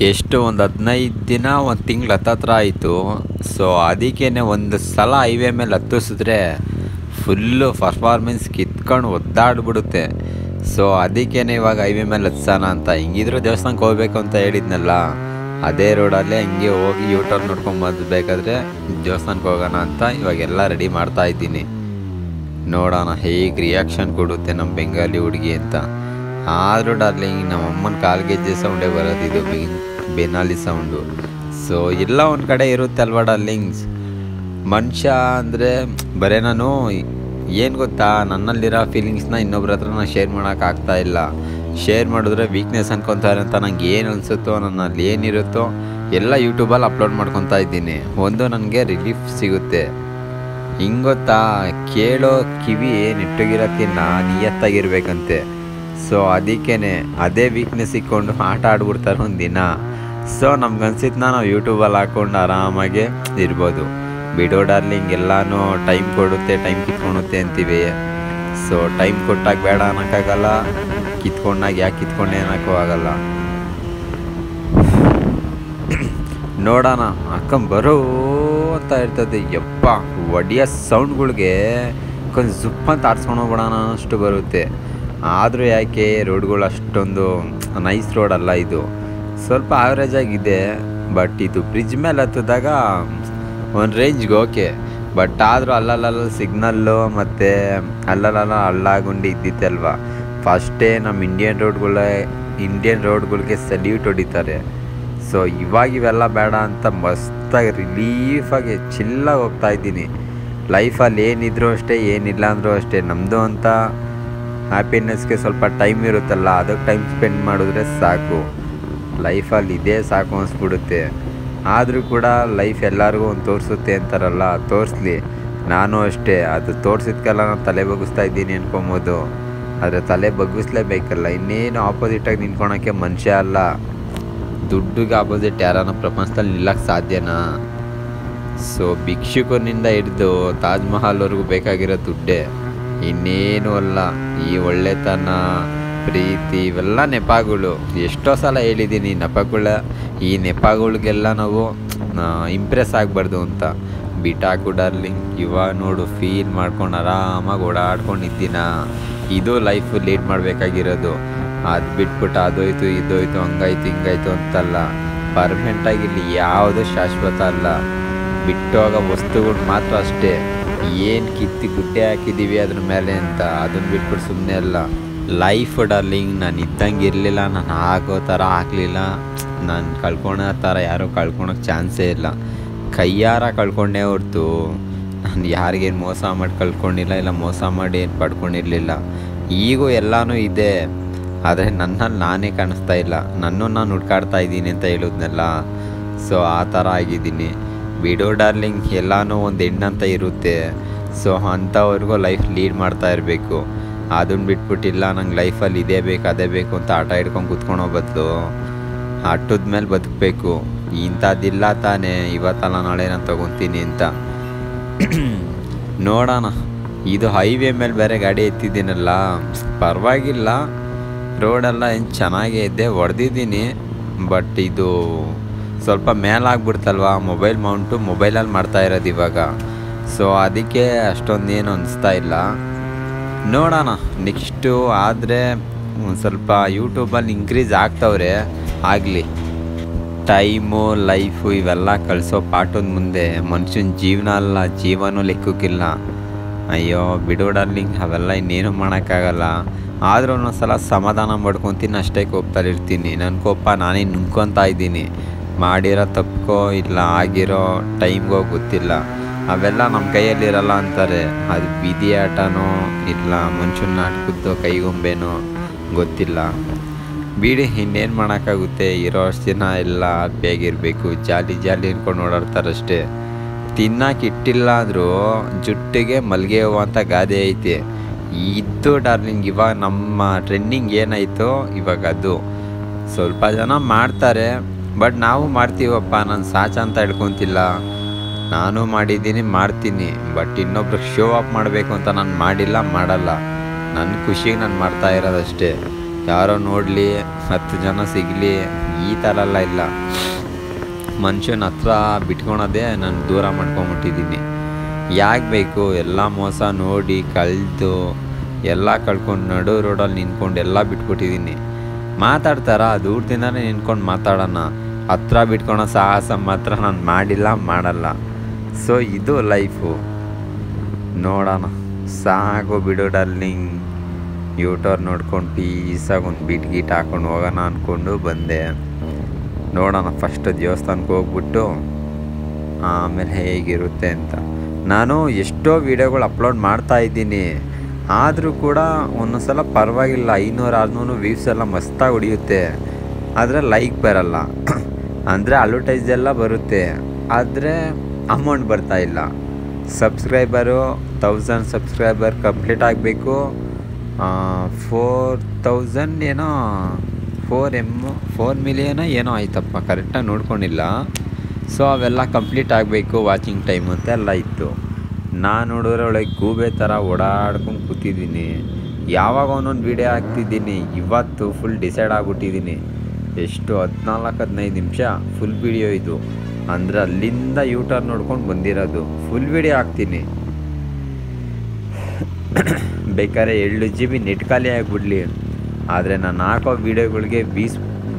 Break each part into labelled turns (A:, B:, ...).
A: ಎಷ್ಟು ಒಂದು 15 ದಿನ ಒಂದು ತಿಂಗ್ಳು ಹತ್ತತ್ರ ಆಯಿತು. ಸೊ ಅದಕ್ಕೇ ಒಂದು ಸಲ ಹೈವೇ ಮೇಲೆ ಹತ್ತಿಸಿದ್ರೆ ಫುಲ್ಲು ಪರ್ಫಾರ್ಮೆನ್ಸ್ ಕಿತ್ಕೊಂಡು ಒದ್ದಾಡ್ಬಿಡುತ್ತೆ. ಸೊ ಅದಕ್ಕೇ ಇವಾಗ ಹೈವೇ ಮೇಲೆ ಹತ್ಸೋಣ ಅಂತ. ಹಿಂಗಿದ್ರು ದೇವಸ್ಥಾನಕ್ಕೆ ಹೋಗ್ಬೇಕು ಅಂತ ಹೇಳಿದ್ನಲ್ಲ, ಅದೇ ರೋಡಲ್ಲೇ ಹಿಂಗೆ ಹೋಗಿ ಯೂಟರ್ನ್ ನೋಡ್ಕೊಂಬಂದು ಬೇಕಾದರೆ ದೇವಸ್ಥಾನಕ್ಕೆ ಹೋಗೋಣ ಅಂತ ಇವಾಗೆಲ್ಲ ರೆಡಿ ಮಾಡ್ತಾ ಇದ್ದೀನಿ. ನೋಡೋಣ ಹೇಗೆ ರಿಯಾಕ್ಷನ್ ಕೊಡುತ್ತೆ ನಮ್ಮ ಬೆಂಗಾಲಿ ಹುಡುಗಿ ಅಂತ. ಆದರೂ ಡಾರ್ಲಿಂಗ್ ನಮ್ಮ ಅಮ್ಮನ ಕಾಲ್ಗೆಜ್ಜೆ ಸೌಂಡೇ ಬರೋದು, ಇದು ಬೆನಾಲಿ ಸೌಂಡು. ಸೊ ಎಲ್ಲ ಒಂದು ಕಡೆ ಇರುತ್ತೆ ಅಲ್ವಾ ಡಾರ್ಲಿಂಗ್ಸ್. ಮನುಷ್ಯ ಅಂದರೆ ಬರೀ ನಾನು ಏನು ಗೊತ್ತಾ, ನನ್ನಲ್ಲಿರೋ ಫೀಲಿಂಗ್ಸ್ನ ಇನ್ನೊಬ್ರ ಹತ್ರ ನಾನು ಶೇರ್ ಮಾಡೋಕ್ಕಾಗ್ತಾ ಇಲ್ಲ. ಶೇರ್ ಮಾಡಿದ್ರೆ ವೀಕ್ನೆಸ್ ಅನ್ಕೊತಾರೆ ಅಂತ ನಂಗೆ ಏನು ಅನಿಸುತ್ತೋ, ನನ್ನಲ್ಲಿ ಏನಿರುತ್ತೋ ಎಲ್ಲ ಯೂಟ್ಯೂಬಲ್ಲಿ ಅಪ್ಲೋಡ್ ಮಾಡ್ಕೊತಾ ಇದ್ದೀನಿ. ಒಂದು ನನಗೆ ರಿಲೀಫ್ ಸಿಗುತ್ತೆ. ಹಿಂಗೆ ಗೊತ್ತಾ, ಕೇಳೋ ಕಿವಿ ನೆಟ್ಟಗಿರೋಕ್ಕಿನ್ನ ನಿಯತ್ತಾಗಿರ್ಬೇಕಂತೆ. ಸೊ ಅದಕ್ಕೇ ಅದೇ ವೀಕ್ನೆಸ್ ಇಕ್ಕೊಂಡು ಆಟ ಆಡ್ಬಿಡ್ತಾರೆ ಒಂದಿನ. ಸೊ ನಮ್ಗನ್ಸಿದ್ನ ನಾವು ಯೂಟ್ಯೂಬಲ್ಲಿ ಹಾಕ್ಕೊಂಡು ಆರಾಮಾಗೆ ಇರ್ಬೋದು. ಬಿಡೋ ಡಾರ್ಲಿಂಗ್, ಎಲ್ಲನೂ ಟೈಮ್ ಕೊಡುತ್ತೆ, ಟೈಮ್ ಕಿತ್ಕೊಳುತ್ತೆ ಅಂತೀವಿ. ಸೊ ಟೈಮ್ ಕೊಟ್ಟಾಗ ಬೇಡ ಅನ್ನೋಕ್ಕಾಗಲ್ಲ, ಕಿತ್ಕೊಂಡಾಗ ಯಾಕೆ ಕಿತ್ಕೊಂಡೆ ಅನ್ನೋಕ್ಕೂ ಆಗಲ್ಲ. ನೋಡೋಣ ಹಾಕೊಂಬರೋ ಅಂತ ಇರ್ತದೆ. ಯಪ್ಪ ಒಡಿಯೋ ಸೌಂಡ್ಗಳಿಗೆ ಕೊಂದು ಜುಪ್ ಅಂತ ಆಡ್ಸ್ಕೊಂಡು ಹೋಗ್ಬಿಡೋಣ ಅಷ್ಟು ಬರುತ್ತೆ. ಆದರೂ ಯಾಕೆ ರೋಡ್ಗಳು ಅಷ್ಟೊಂದು ನೈಸ್ ರೋಡ್ ಅಲ್ಲ, ಇದು ಸ್ವಲ್ಪ ಆವ್ರೇಜ್ ಆಗಿದೆ. ಬಟ್ ಇದು ಬ್ರಿಡ್ಜ್ ಮೇಲೆ ಹತ್ತಿದಾಗ ಒಂದು ರೇಂಜ್ಗೆ ಓಕೆ. ಬಟ್ ಆದರೂ ಅಲ್ಲಲ್ಲ ಸಿಗ್ನಲ್ಲು ಮತ್ತು ಅಲ್ಲಲ್ಲ ಹಳ್ಳಗುಂಡಿ ಇದ್ದಿತ್ತಲ್ವ. ಫಸ್ಟೇ ನಮ್ಮ ಇಂಡಿಯನ್ ರೋಡ್ಗಳಿಗೆ ಸಲ್ಯೂಟ್ ಹೊಡಿತಾರೆ. ಸೊ ಇವೆಲ್ಲ ಬೇಡ ಅಂತ ಮಸ್ತಾಗಿ ರಿಲೀಫಾಗಿ ಚಿಲ್ಲಾಗಿ ಹೋಗ್ತಾಯಿದ್ದೀನಿ. ಲೈಫಲ್ಲಿ ಏನಿದ್ರು ಅಷ್ಟೇ, ಏನಿಲ್ಲ ಅಂದರೂ ಅಷ್ಟೇ, ನಮ್ಮದು ಅಂತ ಹ್ಯಾಪಿನೆಸ್ಗೆ ಸ್ವಲ್ಪ ಟೈಮ್ ಇರುತ್ತಲ್ಲ, ಅದಕ್ಕೆ ಟೈಮ್ ಸ್ಪೆಂಡ್ ಮಾಡಿದ್ರೆ ಸಾಕು. ಲೈಫಲ್ಲಿ ಇದೇ ಸಾಕು ಅನಿಸ್ಬಿಡುತ್ತೆ. ಆದರೂ ಕೂಡ ಲೈಫ್ ಎಲ್ಲರಿಗೂ ಒಂದು ತೋರಿಸುತ್ತೆ ಅಂತಾರಲ್ಲ, ತೋರಿಸ್ಲಿ. ನಾನು ಅಷ್ಟೇ, ಅದು ತೋರಿಸಿದ್ಕೆಲ್ಲ ನಾನು ತಲೆ ಬಗ್ಗಿಸ್ತಾ ಇದ್ದೀನಿ ಅನ್ಕೊಬೋದು. ಆದರೆ ತಲೆ ಬಗ್ಗಿಸ್ಲೇಬೇಕಲ್ಲ. ಇನ್ನೇನು ಆಪೋಸಿಟಾಗಿ ನಿಂತ್ಕೊಳಕ್ಕೆ ಮನುಷ್ಯ ಅಲ್ಲ. ದುಡ್ಡಿಗೆ ಆಪೋಸಿಟ್ ಯಾರನ್ನ ಪ್ರಪಂಚದಲ್ಲಿ ನಿಲ್ಲಕ್ಕೆ ಸಾಧ್ಯನಾ? ಸೊ ಭಿಕ್ಷುಕನಿಂದ ಹಿಡಿದು ತಾಜ್ ಮಹಲ್ವರೆಗೂ ಬೇಕಾಗಿರೋ ದುಡ್ಡೇ, ಇನ್ನೇನು ಅಲ್ಲ. ಈ ಒಳ್ಳೆತನ, ಪ್ರೀತಿ ಇವೆಲ್ಲ ನೆಪಗಳು. ಎಷ್ಟೋ ಸಲ ಹೇಳಿದ್ದೀನಿ, ಈ ನೆಪಗಳಿಗೆಲ್ಲ ನಾವು ಇಂಪ್ರೆಸ್ ಆಗಬಾರ್ದು ಅಂತ. ಬಿಟ್ಟಾಕು ಡಾರ್ಲಿಂಗ್. ಇವಾಗ ನೋಡು, ಫೀಲ್ ಮಾಡ್ಕೊಂಡು ಆರಾಮಾಗಿ ಓಡಾಡ್ಕೊಂಡಿದ್ದೀನ. ಇದು ಲೈಫು ಲೀಡ್ ಮಾಡಬೇಕಾಗಿರೋದು. ಅದು ಬಿಟ್ಬಿಟ್ಟು ಅದೋಯ್ತು ಇದೋಯ್ತು ಹಂಗಾಯ್ತು ಹಿಂಗಾಯ್ತು ಅಂತಲ್ಲ. ಪರ್ಮನೆಂಟಾಗಿ ಇಲ್ಲಿ ಯಾವುದೂ ಶಾಶ್ವತ ಅಲ್ಲ. ಬಿಟ್ಟೋಗೋ ವಸ್ತುಗಳು ಮಾತ್ರ ಅಷ್ಟೇ. ಏನು ಗುಡ್ಡೆ ಹಾಕಿದ್ದೀವಿ ಅದ್ರ ಮೇಲೆ ಅಂತ ಅದನ್ನು ಬಿಟ್ಬಿಟ್ಟು ಸುಮ್ಮನೆ ಅಲ್ಲ. ಲೈಫ್ ಡಾರ್ಲಿಂಗ್, ನಾನು ಇದ್ದಂಗೆ ಇರಲಿಲ್ಲ, ನಾನು ಆಗೋ ಥರ ಆಗಲಿಲ್ಲ, ನಾನು ಕಳ್ಕೊಳೋ ಥರ ಯಾರೂ ಕಳ್ಕೊಳೋಕ್ಕೆ ಚಾನ್ಸೇ ಇಲ್ಲ. ಕೈಯಾರ ಕಳ್ಕೊಂಡೇ ಹೊರ್ತು ನಾನು ಯಾರಿಗೇನು ಮೋಸ ಮಾಡಿ ಕಳ್ಕೊಂಡಿಲ್ಲ, ಇಲ್ಲ ಮೋಸ ಮಾಡಿ ಏನು ಪಡ್ಕೊಂಡಿರಲಿಲ್ಲ. ಈಗೂ ಎಲ್ಲನೂ ಇದೆ, ಆದರೆ ನನ್ನಲ್ಲಿ ನಾನೇ ಕಾಣಿಸ್ತಾ ಇಲ್ಲ. ನಾನು ಹುಡ್ಕಾಡ್ತಾ ಇದ್ದೀನಿ ಅಂತ ಹೇಳಿದ್ನಲ್ಲ. ಸೊ ಆ ಥರ ಆಗಿದ್ದೀನಿ. ಬಿಡೋ ಡಾರ್ಲಿಂಗ್, ಎಲ್ಲನೂ ಒಂದು ಹೆಣ್ಣಂತ ಇರುತ್ತೆ. ಸೊ ಅಂಥವ್ರಿಗೂ ಲೈಫ್ ಲೀಡ್ ಮಾಡ್ತಾ ಇರಬೇಕು. ಅದನ್ನು ಬಿಟ್ಬಿಟ್ಟಿಲ್ಲ ನಂಗೆ ಲೈಫಲ್ಲಿ ಇದೇ ಬೇಕು ಅದೇ ಬೇಕು ಅಂತ ಆಟ ಹಿಡ್ಕೊಂಡು ಕೂತ್ಕೊಳೋ ಬದಲು ಆಟದ ಮೇಲೆ ಬದುಕಬೇಕು. ಇಂಥದ್ದಿಲ್ಲ ತಾನೇ ಇವತ್ತಲ್ಲ ನಾಳೆ ನಾನು ತೊಗೊತೀನಿ ಅಂತ. ನೋಡೋಣ. ಇದು ಹೈವೇ ಮೇಲೆ ಬೇರೆ ಗಾಡಿ ಎತ್ತಿದ್ದೀನಲ್ಲ, ಪರವಾಗಿಲ್ಲ. ರೋಡೆಲ್ಲ ಏನು ಚೆನ್ನಾಗೇ ಇದೆ, ಹೊಡೆದಿದ್ದೀನಿ. ಬಟ್ ಇದು ಸ್ವಲ್ಪ ಮೇಲಾಗ್ಬಿಡ್ತಲ್ವ, ಮೊಬೈಲ್ ಮೌಂಟು ಮೊಬೈಲಲ್ಲಿ ಮಾಡ್ತಾ ಇರೋದು ಇವಾಗ. ಸೊ ಅದಕ್ಕೆ ಅಷ್ಟೊಂದೇನು ಅನಿಸ್ತಾ ಇಲ್ಲ. ನೋಡೋಣ ನೆಕ್ಸ್ಟು ಆದರೆ ಒಂದು ಸ್ವಲ್ಪ ಯೂಟ್ಯೂಬಲ್ಲಿ ಇನ್ಕ್ರೀಸ್ ಆಗ್ತವ್ರೆ, ಆಗಲಿ. ಟೈಮು, ಲೈಫು ಇವೆಲ್ಲ ಕಳಿಸೋ ಪಾಠದ ಮುಂದೆ ಮನುಷ್ಯನ ಜೀವನ ಅಲ್ಲ, ಜೀವನೂ ಲೆಕ್ಕಕ್ಕಿಲ್ಲ. ಅಯ್ಯೋ ಬಿಡೋ ಡಾರ್ಲಿಂಗ್, ಅವೆಲ್ಲ ಇನ್ನೇನು ಮಾಡೋಕ್ಕಾಗಲ್ಲ. ಆದರೂ ಒಂದೊಂದ್ಸಲ ಸಮಾಧಾನ ಮಾಡ್ಕೊತೀನಿ, ಅಷ್ಟೇ ಕೋಪದಲ್ಲಿರ್ತೀನಿ. ನನ್ನ ಕೋಪ ನಾನೇ ನುಂಗ್ಕೊತಾ ಇದ್ದೀನಿ. ಮಾಡಿರೋ ತಪ್ಪೋ ಇಲ್ಲ ಆಗಿರೋ ಟೈಮ್ಗೋ ಗೊತ್ತಿಲ್ಲ. ಅವೆಲ್ಲ ನಮ್ಮ ಕೈಯಲ್ಲಿರಲ್ಲ ಅಂತಾರೆ. ಅದು ಬೀದಿ ಆಟನೋ ಇಲ್ಲ ಮನುಷ್ಯನ ನಾಟಕದ್ದು ಕೈಗೊಂಬೇನೋ ಗೊತ್ತಿಲ್ಲ. ಬಿಡಿ, ಇನ್ನೇನು ಮಾಡೋಕ್ಕಾಗುತ್ತೆ. ಇರೋ ಅಷ್ಟು ದಿನ ಎಲ್ಲ ಬೇಗಿರಬೇಕು, ಜಾಲಿ ಇಟ್ಕೊಂಡು ಓಡಾಡ್ತಾರಷ್ಟೇ. ತಿನ್ನಕ್ಕೆ ಇಟ್ಟಿಲ್ಲ ಅಂದರೂ ಜುಟ್ಟಿಗೆ ಮಲ್ಲಿಗೆ ಹೂವು ಅಂತ ಗಾದೆ ಐತೆ. ಇದು ಡಾರ್ಲಿಂಗ್, ಇವಾಗ ನಮ್ಮ ಟ್ರೆಂಡಿಂಗ್ ಏನಾಯಿತೋ ಇವಾಗ ಅದು. ಸ್ವಲ್ಪ ಜನ ಮಾಡ್ತಾರೆ, ಬಟ್ ನಾವು ಮಾಡ್ತೀವಪ್ಪ. ನಾನು ಸಾಚ ಅಂತ ಹೇಳ್ಕೊತಿಲ್ಲ, ನಾನು ಮಾಡಿದ್ದೀನಿ, ಮಾಡ್ತೀನಿ. ಬಟ್ ಇನ್ನೊಬ್ರಿಗೆ ಶೋ ಆಫ್ ಮಾಡಬೇಕು ಅಂತ ನಾನು ಮಾಡಿಲ್ಲ, ಮಾಡಲ್ಲ. ನನ್ನ ಖುಷಿಗೆ ನಾನು ಮಾಡ್ತಾ ಇರೋದಷ್ಟೇ. ಯಾರೋ ನೋಡಲಿ 10 ಜನ ಸಿಗಲಿ ಈ ಥರ ಎಲ್ಲ ಇಲ್ಲ. ಮನುಷ್ಯನ ಹತ್ರ ಬಿಟ್ಕೊಳೋದೇ ನಾನು ದೂರ ಮಾಡ್ಕೊಂಬಿಟ್ಟಿದ್ದೀನಿ. ಯಾಕೆ ಬೇಕು ಎಲ್ಲ ಮೋಸ ನೋಡಿ ಕಳೆದು ಎಲ್ಲ ಕಳ್ಕೊಂಡು ನಡು ರೋಡಲ್ಲಿ ನಿಂತ್ಕೊಂಡು ಎಲ್ಲ ಬಿಟ್ಕೊಟ್ಟಿದ್ದೀನಿ. ಮಾತಾಡ್ತಾರ ದೂರದಿಂದನೇ ನಿಂತ್ಕೊಂಡು ಮಾತಾಡೋಣ, ಹತ್ರ ಬಿಟ್ಕೊಳೋ ಸಾಹಸ ಮಾತ್ರ ನಾನು ಮಾಡಿಲ್ಲ, ಮಾಡಲ್ಲ. ಸೊ ಇದು ಲೈಫು. ನೋಡೋಣ, ಸಾಕು ಬಿಡು ಡಾರ್ಲಿಂಗ್. ಯೂಟರ್ನ್ ನೋಡ್ಕೊಂಡು ಪೀಸಾಗಿ ಒಂದು ಗೀಟ್ ಹಾಕೊಂಡು ಹೋಗೋಣ ಅಂದ್ಕೊಂಡು ಬಂದೆ. ನೋಡೋಣ, ಫಸ್ಟ್ ದೇವಸ್ಥಾನಕ್ಕೆ ಹೋಗ್ಬಿಟ್ಟು ಆಮೇಲೆ ಹೇಗಿರುತ್ತೆ ಅಂತ. ನಾನು ಎಷ್ಟೋ ವೀಡಿಯೋಗಳು ಅಪ್ಲೋಡ್ ಮಾಡ್ತಾಯಿದ್ದೀನಿ, ಆದರೂ ಕೂಡ ಒಂದೊಂದು ಸಲ ಪರವಾಗಿಲ್ಲ, 500-600 ವ್ಯೂಸ್ ಎಲ್ಲ ಮಸ್ತಾಗಿ ಹೊಡಿಯುತ್ತೆ. ಆದರೆ ಲೈಕ್ ಬರಲ್ಲ, ಅಂದರೆ ಅಡ್ವರ್ಟೈಸ್ ಎಲ್ಲ ಬರುತ್ತೆ, ಆದರೆ ಅಮೌಂಟ್ ಬರ್ತಾಯಿಲ್ಲ. ಸಬ್ಸ್ಕ್ರೈಬರು 1000 ಸಬ್ಸ್ಕ್ರೈಬರ್ ಕಂಪ್ಲೀಟ್ ಆಗಬೇಕು. 4000 ಏನೋ 4 ಮಿಲಿಯನೋ ಏನೋ ಆಯ್ತಪ್ಪ, ಕರೆಕ್ಟಾಗಿ ನೋಡ್ಕೊಂಡಿಲ್ಲ. ಸೊ ಅವೆಲ್ಲ ಕಂಪ್ಲೀಟ್ ಆಗಬೇಕು, ವಾಚಿಂಗ್ ಟೈಮ್ ಅಂತ ಎಲ್ಲ ಇತ್ತು. ನಾನು ನೋಡಿದ್ರೆ ಒಳಗೆ ಗೂಬೆ ಥರ ಓಡಾಡ್ಕೊಂಡು ಕೂತಿದ್ದೀನಿ. ಯಾವಾಗ ಒಂದೊಂದು ವೀಡಿಯೋ ಹಾಕ್ತಿದ್ದೀನಿ. ಇವತ್ತು ಫುಲ್ ಡಿಸೈಡ್ ಆಗಿಬಿಟ್ಟಿದ್ದೀನಿ. ಎಷ್ಟು 14-15 ನಿಮಿಷ ಫುಲ್ ವೀಡಿಯೋ ಇದು. ಅಂದರೆ ಅಲ್ಲಿಂದ ಯೂಟರ್ನ್ ನೋಡ್ಕೊಂಡು ಬಂದಿರೋದು. ಫುಲ್ ವೀಡಿಯೋ ಹಾಕ್ತೀನಿ. ಬೇಕಾದ್ರೆ 2 GB ನೆಟ್ ಖಾಲಿ ಆಗಿಬಿಡ್ಲಿ, ಆದರೆ ನಾನು ಹಾಕೋ ವೀಡಿಯೋಗಳಿಗೆ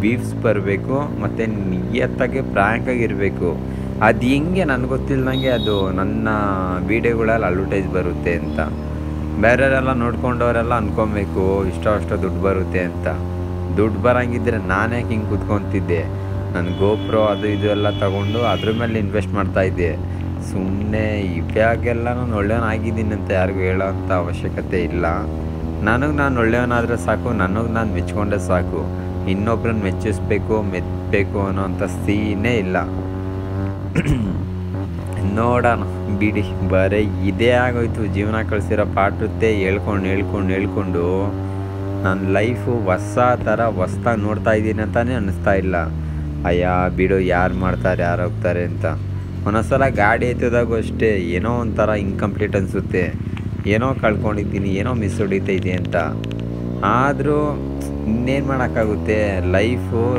A: ವ್ಯೂಸ್ ಬರಬೇಕು ಮತ್ತು ನಿಯತ್ತಾಗಿ ಫ್ರ್ಯಾಂಕಾಗಿರಬೇಕು. ಅದು ಹೆಂಗೆ ನನಗೆ ಗೊತ್ತಿಲ್ಲದಂಗೆ ಅದು ನನ್ನ ವೀಡಿಯೋಗಳಲ್ಲಿ ಅಡ್ವರ್ಟೈಸ್ ಬರುತ್ತೆ ಅಂತ. ಬೇರೆಯವರೆಲ್ಲ ನೋಡ್ಕೊಂಡವರೆಲ್ಲ ಅಂದ್ಕೊಬೇಕು ಇಷ್ಟೋ ದುಡ್ಡು ಬರುತ್ತೆ ಅಂತ. ದುಡ್ಡು ಬರೋಂಗಿದ್ರೆ ನಾನೇ ಹಿಂಗೆ ಕೂತ್ಕೊತಿದ್ದೆ. ನನ್ನ ಗೋಪ್ರೋ ಅದು ಇದು ಎಲ್ಲ ತೊಗೊಂಡು ಅದ್ರ ಮೇಲೆ ಇನ್ವೆಸ್ಟ್ ಮಾಡ್ತಾಯಿದ್ದೆ. ಸುಮ್ಮನೆ ಇವಾಗೆಲ್ಲ ನಾನು ಒಳ್ಳೆಯವನಾಗಿದ್ದೀನಿ ಅಂತ ಯಾರಿಗೂ ಹೇಳೋ ಅಂಥ ಅವಶ್ಯಕತೆ ಇಲ್ಲ. ನನಗೆ ನಾನು ಒಳ್ಳೆಯವನಾದರೆ ಸಾಕು, ನನಗೆ ನಾನು ಮೆಚ್ಕೊಂಡ್ರೆ ಸಾಕು. ಇನ್ನೊಬ್ರನ್ನ ಮೆಚ್ಚಬೇಕು ಅನ್ನೋಂಥ ಸೀನೇ ಇಲ್ಲ. ನೋಡೋಣ ಬಿಡಿ, ಬರೀ ಇದೇ ಆಗೋಯ್ತು. ಜೀವನ ಕಳಿಸಿರೋ ಪಾಠತ್ತೆ ಹೇಳ್ಕೊಂಡು ನನ್ನ ಲೈಫು ಹೊಸ್ದಾಗಿ ನೋಡ್ತಾ ಇದ್ದೀನಿ ಅಂತಲೇ ಅನ್ನಿಸ್ತಾ ಇಲ್ಲ. ಅಯ್ಯ ಬಿಡು, ಯಾರು ಮಾಡ್ತಾರೆ ಯಾರು ಹೋಗ್ತಾರೆ ಅಂತ. ಒಂದೊಂದ್ಸಲ ಗಾಡಿ ಎತ್ತಿದಾಗೂ ಅಷ್ಟೇ ಏನೋ ಒಂಥರ ಇನ್ಕಂಪ್ಲೀಟ್ ಅನಿಸುತ್ತೆ. ಏನೋ ಕಳ್ಕೊಂಡಿದ್ದೀನಿ, ಏನೋ ಮಿಸ್ ಹೊಡಿತೈತೆ ಅಂತ. ಆದರೂ ಇನ್ನೇನು ಮಾಡೋಕ್ಕಾಗುತ್ತೆ.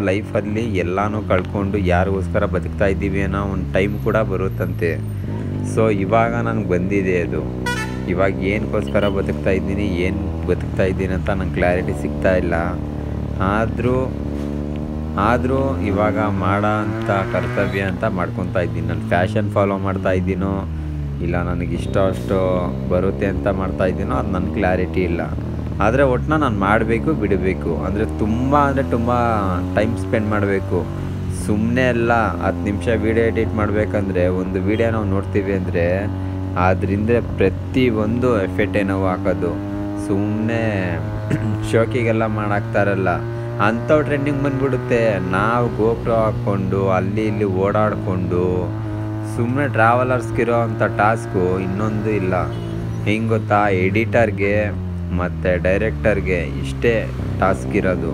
A: ಲೈಫಲ್ಲಿ ಎಲ್ಲನೂ ಕಳ್ಕೊಂಡು ಯಾರಿಗೋಸ್ಕರ ಬದುಕ್ತಾ ಇದ್ದೀವಿ ಅನ್ನೋ ಒಂದು ಟೈಮ್ ಕೂಡ ಬರುತ್ತಂತೆ. ಸೊ ಇವಾಗ ನನಗೆ ಬಂದಿದೆ ಅದು. ಇವಾಗ ಏನಕ್ಕೋಸ್ಕರ ಬದುಕ್ತಾ ಇದ್ದೀನಿ ಅಂತ ನಂಗೆ ಕ್ಲಾರಿಟಿ ಸಿಗ್ತಾ ಇಲ್ಲ. ಆದರೂ ಇವಾಗ ಮಾಡೋ ಅಂಥ ಕರ್ತವ್ಯ ಅಂತ ಮಾಡ್ಕೊತಾ ಇದ್ದೀನಿ. ನಾನು ಫ್ಯಾಷನ್ ಫಾಲೋ ಮಾಡ್ತಾ ಇದ್ದೀನೋ ಇಲ್ಲ ನನಗೆ ಅಷ್ಟು ಬರುತ್ತೆ ಅಂತ ಮಾಡ್ತಾ ಇದ್ದೀನೋ ಅದು ನನ್ನ ಕ್ಲಾರಿಟಿ ಇಲ್ಲ. ಆದರೆ ಒಟ್ಟನ್ನ ನಾನು ಮಾಡಬೇಕು, ಬಿಡಬೇಕು. ತುಂಬ ಟೈಮ್ ಸ್ಪೆಂಡ್ ಮಾಡಬೇಕು. ಸುಮ್ಮನೆ ಎಲ್ಲ 10 ನಿಮಿಷ ವೀಡಿಯೋ ಎಡಿಟ್ ಮಾಡಬೇಕಂದ್ರೆ, ಒಂದು ವೀಡಿಯೋ ನಾವು ನೋಡ್ತೀವಿ ಅಂದರೆ ಅದರಿಂದ ಪ್ರತಿಯೊಂದು ಎಫೆಕ್ಟ್ ಏನೋ ಹಾಕೋದು. ಸುಮ್ಮನೆ ಶೋಕಿಗೆಲ್ಲ ಮಾಡಾಕ್ತಾರಲ್ಲ ಅಂಥವು ಟ್ರೆಂಡಿಂಗ್ ಬಂದುಬಿಡುತ್ತೆ. ನಾವು ಗೋಪ್ರೋ ಹಾಕ್ಕೊಂಡು ಅಲ್ಲಿ ಇಲ್ಲಿ ಓಡಾಡಿಕೊಂಡು ಸುಮ್ಮನೆ ಟ್ರಾವೆಲರ್ಸ್ಗಿರೋ ಅಂಥ ಟಾಸ್ಕು ಇನ್ನೊಂದು ಇಲ್ಲ. ಹೆಂಗೆ ಗೊತ್ತಾ, ಎಡಿಟರ್ಗೆ ಮತ್ತು ಡೈರೆಕ್ಟರ್ಗೆ ಇಷ್ಟೇ ಟಾಸ್ಕ್ ಇರೋದು.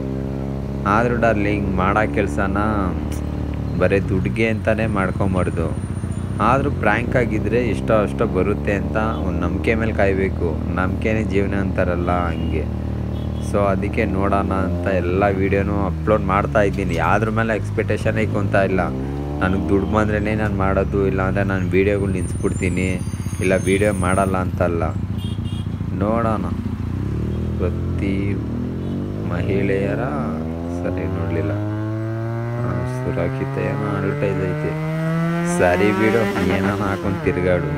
A: ಆದರೂ ಡಾರ್ಲಿಂಗ್ ಮಾಡೋ ಕೆಲಸನ ಬರೀ ದುಡ್ಡಿಗೆ ಅಂತಲೇ ಮಾಡ್ಕೊಂಬಾರ್ದು. ಆದರೂ ಪ್ರ್ಯಾಂಕ್ ಆಗಿದ್ದರೆ ಅಷ್ಟೋ ಬರುತ್ತೆ ಅಂತ ಒಂದು ನಂಬಿಕೆ ಮೇಲೆ ಕಾಯಬೇಕು. ನಂಬಿಕೆನೇ ಜೀವನ ಅಂತಾರಲ್ಲ, ಹಂಗೆ. ಸೊ ಅದಕ್ಕೆ ನೋಡೋಣ ಅಂತ ಎಲ್ಲ ವೀಡಿಯೋನೂ ಅಪ್ಲೋಡ್ ಮಾಡ್ತಾ ಇದ್ದೀನಿ. ಯಾವ್ದ್ರ ಮೇಲೆ ಎಕ್ಸ್ಪೆಕ್ಟೇಷನ್ ಇಕ್ಕೊತಾ ಇಲ್ಲ. ನನಗೆ ದುಡ್ಡು ಬಂದ್ರೇ ನಾನು ಮಾಡೋದು, ಇಲ್ಲಾಂದರೆ ನಾನು ವೀಡಿಯೋಗಳು ನಿಲ್ಲಿಸ್ಬಿಡ್ತೀನಿ, ಇಲ್ಲ ವೀಡಿಯೋ ಮಾಡಲ್ಲ ಅಂತಲ್ಲ. ನೋಡೋಣ. ಪ್ರತಿ ಮಹಿಳೆಯರ ಸರಿ ನೋಡಲಿಲ್ಲ, ಸುರಕ್ಷಿತ ಏನೋ ಅಡ್ವರ್ಟೈಸ್ ಐತೆ. ಸರಿ ಬಿಡು, ಏನಾನ ಹಾಕೊಂಡು ತಿರುಗಾಡು,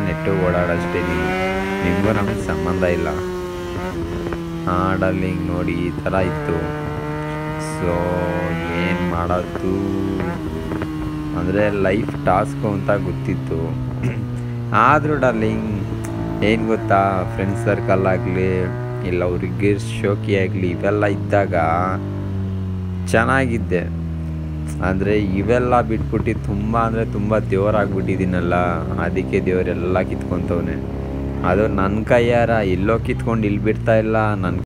A: ನೆಟ್ಟು ಓಡಾಡಷ್ಟೇ. ನಿಮಗೂ ನಮಗೆ ಸಂಬಂಧ ಇಲ್ಲ. ಡಾರ್ಲಿಂಗ್ ನೋಡಿ ಈ ಥರ ಇತ್ತು. ಸೊ ಏನು ಮಾಡೋದು ಅಂದರೆ ಲೈಫ್ ಟಾಸ್ಕು ಅಂತ ಗೊತ್ತಿತ್ತು. ಆದರೂ ಡಾರ್ಲಿಂಗ್ ಏನು ಗೊತ್ತಾ, ಫ್ರೆಂಡ್ಸ್ ಸರ್ಕಲ್ ಆಗಲಿ ಇಲ್ಲ ಹುಡುಗಿರ್ ಶೋಕಿ ಆಗಲಿ ಇವೆಲ್ಲ ಇದ್ದಾಗ ಚೆನ್ನಾಗಿದ್ದೆ. ಅಂದರೆ ಇವೆಲ್ಲ ಬಿಟ್ಬಿಟ್ಟು ತುಂಬ ದೇವರಾಗ್ಬಿಟ್ಟಿದ್ದೀನಲ್ಲ, ಅದಕ್ಕೆ ದೇವರೆಲ್ಲ ಕಿತ್ಕೊತವನೆ. ಅದು ನನ್ನ ಕೈಯಾರ ಎಲ್ಲೋ ಕಿತ್ಕೊಂಡು ಇಲ್ಲಿ ಬಿಡ್ತಾ ಇಲ್ಲ. ನನ್ನ